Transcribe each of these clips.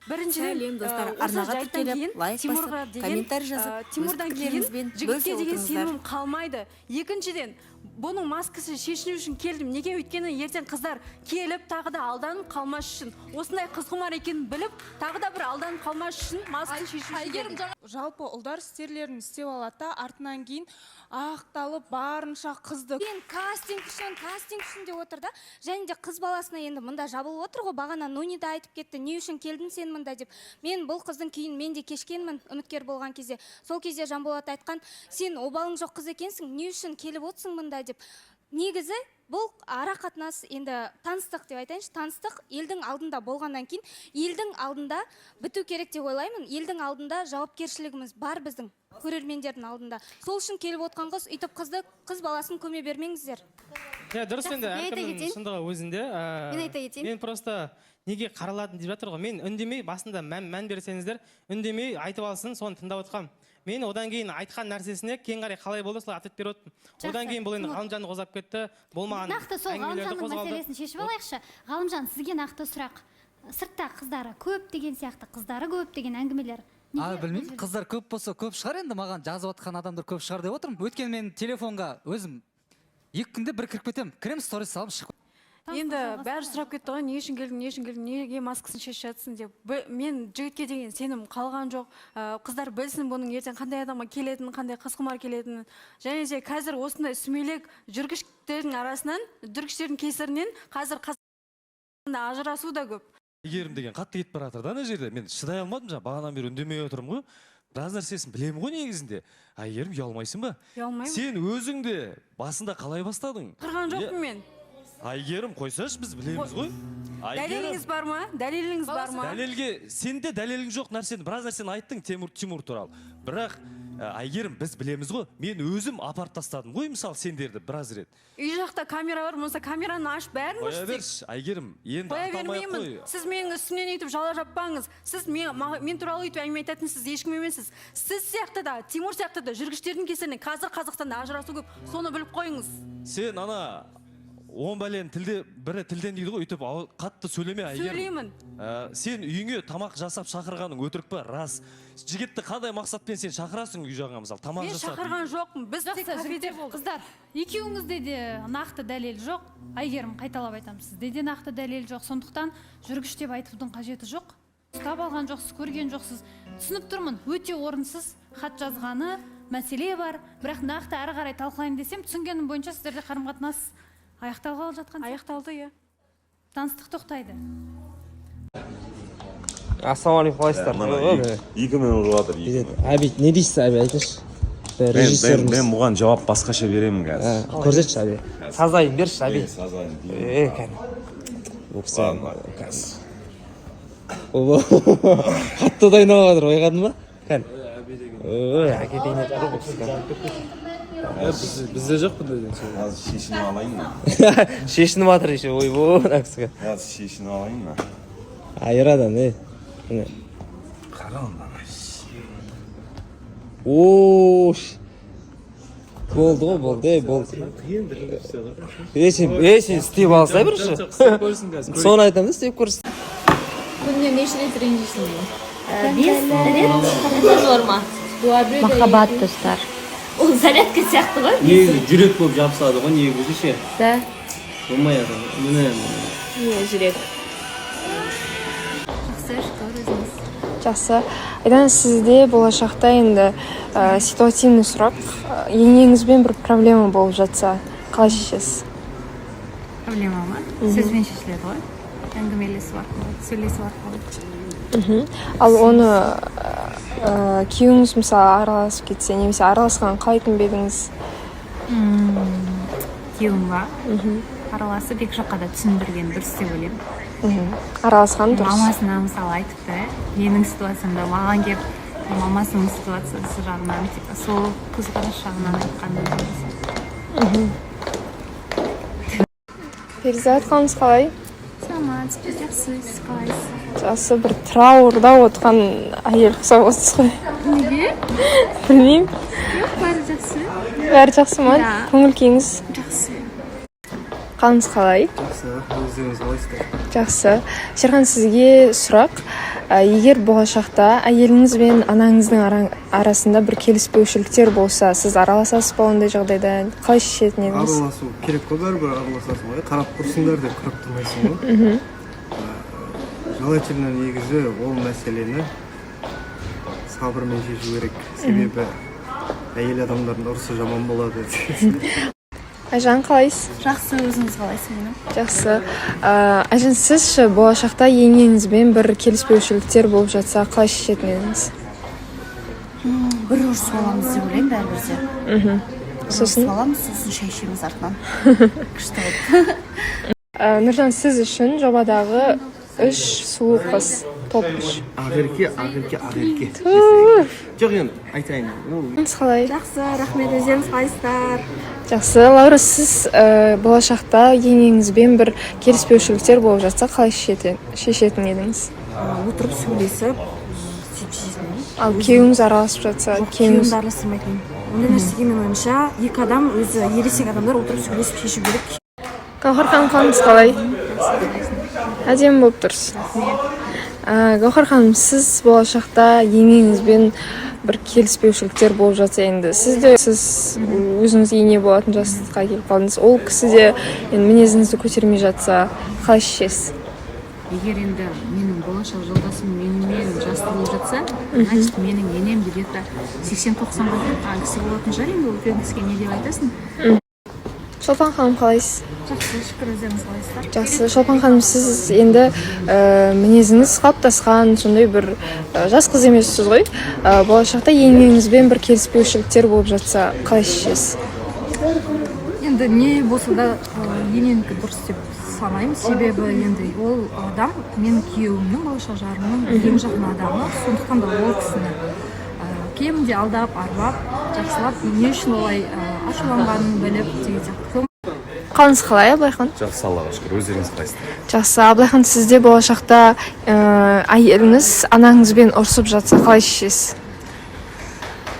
Біріншіден, осы жайттан кейін Тимурға деген Тимурдан кейін жігітке деген сенім қалмайды. Екіншіден, бұның маскасы шешіну үшін келдім. Неге? Өйткені ертең қыздар келіп, тағы да алданып қалмас үшін, осындай қызғұмар екенін біліп, тағы да бір алданып қалмас үшін масканы шешу үшін келдім. Жалпы ұлдар істерлерін істеп алады, артынан кейін ақталып барынша қызды. Кастинг үшін де отыр да. Және де қыз баласына енді мында жабылып отыр ғой, бағана Нуни да айтып кетті, не үшін келдің сен мында деп. Мен бұл қыздың күйін мен де кешкенмін, үміткер болған кезде. Сол кезде Жанболат айтқан, сен обалың жоқ қыз екенсің, не үшін келіп отсың мында деп. Негізі бұл ара қатынас, енді таныстық деп айтайыншы, таныстық елдің алдында болғаннан кейін, елдің алдында біту керек деп ойлаймын. Елдің алдында жауапкершілігіміз бар біздің, көрермендердің алдында. Сол үшін келіп отқан қыз, үйтіп қыз баласын көме бермеңіздер. Дұрыс, енді әркімнің шындығы өзінде. Мен айта кетейін. Мен просто неге қараладым деп жатыр ғой. Мен үндемей, басында мән берсеңіздер, үндемей айтып алсын, соны тыңдап отқам. Мен одан кейін айтқан нәрсесіне кейін қарай қалай болды солай атып беріп отырмын. Одан кейін бұл енді Ғалымжанды қозғап кетті, болмаған нақты сол Ғалымжанның мәселесін шешіп алайықшы. Ғалымжан, сізге нақты сұрақ. Сыртта қыздары көп деген сияқты, қыздары көп деген әңгімелер. Білмеймін, қыздар көп болса көп шығар, енді маған жазып отқан адамдар көп шығар деп отырмын. Өйткені мен телефонға өзім 2 күнде бір кіріп кетемін. Кірем, сторис салып шығып. Енді бәрі сұрап кетті ғой, не үшін келдің, неге маскасын шешіп жатсың деп. Мен жігітке деген сенім қалған жоқ. Қыздар білсін бұның ертең қандай адамға келетінін, қандай қызқұмар келетінін. Және де қазір осындай сүмелек жүргіштердің арасынан, жүргіштердің кесірінен қазір қазақстанда ажырасу да көп. Әйгерім деген қатты кетіп бара жатыр да ана жерде. Мен шыдай алмадым, бағанадан бері үндемей отырмын ғой. Біраз нәрсесін білемін ғой негізінде. Әйгерім, ұялмайсың ба? Ұялмаймын. Сен өзің де басында қалай бастадың? Қырған жоқпын мен. Айгерім, қойсашы, біз білеміз ғой. Дәлеліңіз бар ма? Дәлеліңіз бар ма? Дәлелге, сенде дәлелің жоқ нәрсені, біраз нәрсені айттың Тимур туралы. Бірақ Айгерім, біз білеміз ғой. Мен өзім апарып тастадым ғой, мысалы, сендерді біраз рет. Үй жақта камера бар, болса камераны ашып бәрін көрсетейік. Қоя берші, Айгерім, енді қоя аталмай ақ қой. Сіз менің үстімнен өйтіп жала жаппаңыз. Сіз мен туралы өйтіп әңгіме айтатын сіз ешкім емессіз. Сіз сияқты да, Тимур сияқты да жүргіштердің кесірінен қазір Қазақстанда ажырасу көп. Соны біліп қойыңыз. Сен ана 10 бәлен бірі тілден дейді ғой, өйтіп қатты сөйлеме Айгерім. Сөйлеймін. Сен үйіңе тамақ жасап шақырғаның өтірік па? Рас. Жігітті қандай мақсатпен сен шақырасың үй жағыңа, мысалы, тамақ жасап? Мен шақырған жоқпын. Біз тек кафеде болдық. Қыздар, екеуіңізде де нақты дәлел жоқ. Айгерім, қайталап айтамын, сізде де нақты дәлел жоқ. Сондықтан жүргіш деп айтудың қажеті жоқ. Ұстап алған жоқсыз, көрген жоқсыз. Түсініп тұрмын, өте орынсыз хат жазғаны, мәселе бар. Бірақ нақты әрі қарай талқылайын десем, түсінгенім бойынша сіздерде қарым-қатынас аяқталғалы жатқан. Аяқталды, иә. Таныстық тоқтайды. Ассалаумағалейкум, қалайсыздар? 2 минут жатыр. Әбит, не дейсіз, Әбит, айтыңызшы? Мен бұған жауап басқаша беремін қазір. Көрсетші, Әбит. Сазайын берші, Әбит. Сазайын. Қатты дайнап жатыр, ойғадың ба? Кән. Әкетейін жатыр бұл кісі. Бізде жоқ бұндай деген. Қазір шешініп алайын ба? Шешініп жатыр еше, ойбой, нәкісіге. Қазір шешініп алайын ба? Айыр адам, Қара онда. Болды ғой, болды. Сен істеп алса бірші. Соны айтамын, істеп көрсін. Күніне неше рет ренжисің? 5 рет? Это норма. Махаббат достар. Ол зарядка сияқты ғой? Негізі жүрек болып жабысады ғой, негізі ше. Да. Болмай адам. Міне. Не жүрек? Жақсы. Айдан сізде болашақта енді ситуативный сұрақ. Енеңізбен бір проблема болып жатса, қалай шешесіз? Проблема ма? Сөзбен шешіледі ғой. Әңгімелесу арқылы, сөйлесу арқылы. Ал оны күйеуіңіз мысалы араласып кетсе, немесе араласқан қалайтын ба едіңіз? Күйеуім ба? Араласып екі жаққа да түсіндірген дұрыс деп ойлаймын. Араласқан дұрыс. Мамасына мысалы айтыпты, менің ситуациямда маған келіп, мамасының ситуациясы жағынан, сол көзқарас жағынан айтқан. Перизат қалыңыз қалай? Саламат, жақсы, сіз қалайсыз? Жақсы, бір траурда отқан әйел ұқсап отырсыз ғой. Неге? Білмеймін. Бәрі жақсы. Бәрі жақсы ма? Көңіл күйіңіз? Жақсы. Қалыңыз қалай? Жақсы, өздеріңіз қалайсыздар? Жақсы. Шерхан, сізге сұрақ. Егер болашақта әйеліңіз бен анаңыздың арасында бір келіспеушіліктер болса, сіз араласасыз ба ондай жағдайда? Қалай шешетін едіңіз? Араласу керек қой, бәрібір араласасың ғой. Қарап тұрсыңдар деп қарап тұрмайсың ғой. Желательно негізі ол мәселені сабырмен шешу керек. Себебі әйел адамдардың ұрысы жаман болады. Айжан, қалайсыз? Жақсы, өзіңіз қалайсыз менің? Жақсы. Айжан, сіз ше болашақта енеңізбен бір келіспеушіліктер болып жатса, қалай шешетін едіңіз? Бір ұрыс боламыз деп ойлаймын бәрібір де. Сосын? Боламыз, сосын шай ішеміз артынан. Күшті болып. Нұржан, сіз үшін жобадағы 3 сұлу қыз, топ 3. Ақерке. Жоқ енді, айтайын. Сіз қалай? Жақсы, рахмет, өздеріңіз қалайсыздар? Жақсы. Лаура, сіз болашақта енеңізбен бір келіспеушіліктер болып жатса, қалай шешетін едіңіз? Отырып сөйлесіп, сөйтіп Ал күйеуіңіз араласып жатса, күйеуімді араластырмайтын. Ондай нәрсеге мен ойымша, екі адам өзі ересек адамдар отырып сөйлесіп шешу керек. Гаухар ханым, қалыңыз қалай? Әдемі болып тұрсыз. Гаухар ханым, сіз болашақта енеңізбен бір келіспеушіліктер болып жатса, енді сіз өзіңіз ене болатын жастыққа келіп қалдыңыз. Ол кісі де мінезіңізді көтермей жатса, қалай шешесіз? Егер енді менің болашақ жолдасым менімен жасты болып жатса, значит менің енем где-то 80-90-ға келген кісі болатын шығар, енді үлкен кісіге не деп айтасың? Шолпан ханым, қалайсыз? Жақсы, шүкір, өздеріңіз қалайсыздар? Жақсы. Шолпан ханым, сіз енді мінезіңіз қалыптасқан, сондай бір жас қыз емессіз ғой. Болашақта енеңізбен бір келіспеушіліктер болып жатса, қалай шешесіз? Енді не болса да ененікі дұрыс деп санаймын. Себебі енді ол адам менің күйеуімнің, болашақ жарымның ең жақын адамы. Сондықтан да ол кісіні кемінде алдап, арбап, жақсылап, не үшін олай ашуланғанын біліп деген сияқты. Қалыңыз қалай, Абылайхан? Жақсы, Аллаға шүкір, өздеріңіз қалайсыздар? Жақсы. Абылайхан, сізде болашақта әйеліңіз анаңызбен ұрсып жатса, қалай шешесіз?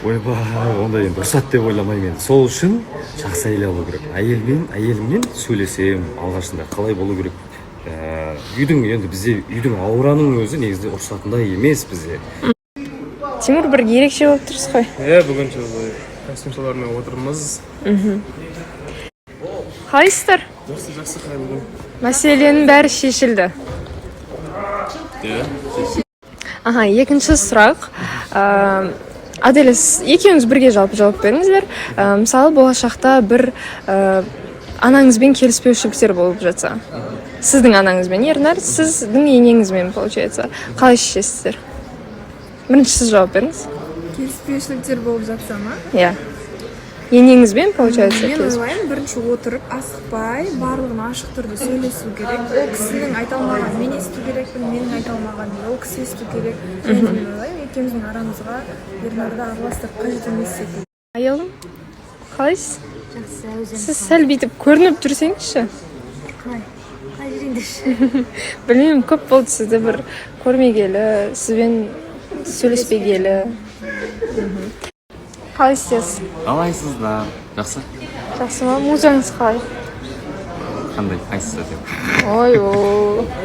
Ойбай, ондай енді ұрсат деп ойламаймын енді. Сол үшін жақсы әйел алу керек. Әйеліммен сөйлесем, алғашында қалай болу керек. Үйдің енді бізде үйдің аураның өзі негізінде ұрсатындай емес бізде. Тимур, бір ерекше болып тұрсыз ғой? Бүгін костюмшылармен отырмыз. Қалайсыздар? Жақсы, қайырлы. Мәселенің бәрі шешілді. Екінші сұрақ. Аделя, екеуіңіз бірге жауап беріңіздер. Мысалы, болашақта бір анаңызбен келіспеушіліктер болып жатса. Сіздің анаңызбен, Ернар, сіздің енеңізбен, получается. Қалай шешесіздер? Бірінші сіз жауап беріңіз. Келіспеушіліктер болып жатса ма? Иә. Енеңізбен, получается, Мен ойлаймын, бірінші отырып, асықпай, барлығын ашық түрде сөйлесу керек. Ол кісінің айта алмағанын мен есту керекпін, менің айта алмағанымды ол кісі есту керек. Мен ойлаймын, екеуміздің арамызға Ернарды араластырып қажет емес секілді. Айылым, қалайсыз? Жақсы, өзіңіз Сіз сәл бүйтіп көрініп жүрсеңізші. қалай жүріңдерші? Білмеймін, көп болды сізді бір көрмегелі, сізбен сөйлеспегелі. Қалай істесіз? Қалайсыздар? Жақсы? Жақсы ма? Музаңыз қалай? Қандай? Қайсысы деп? Ой.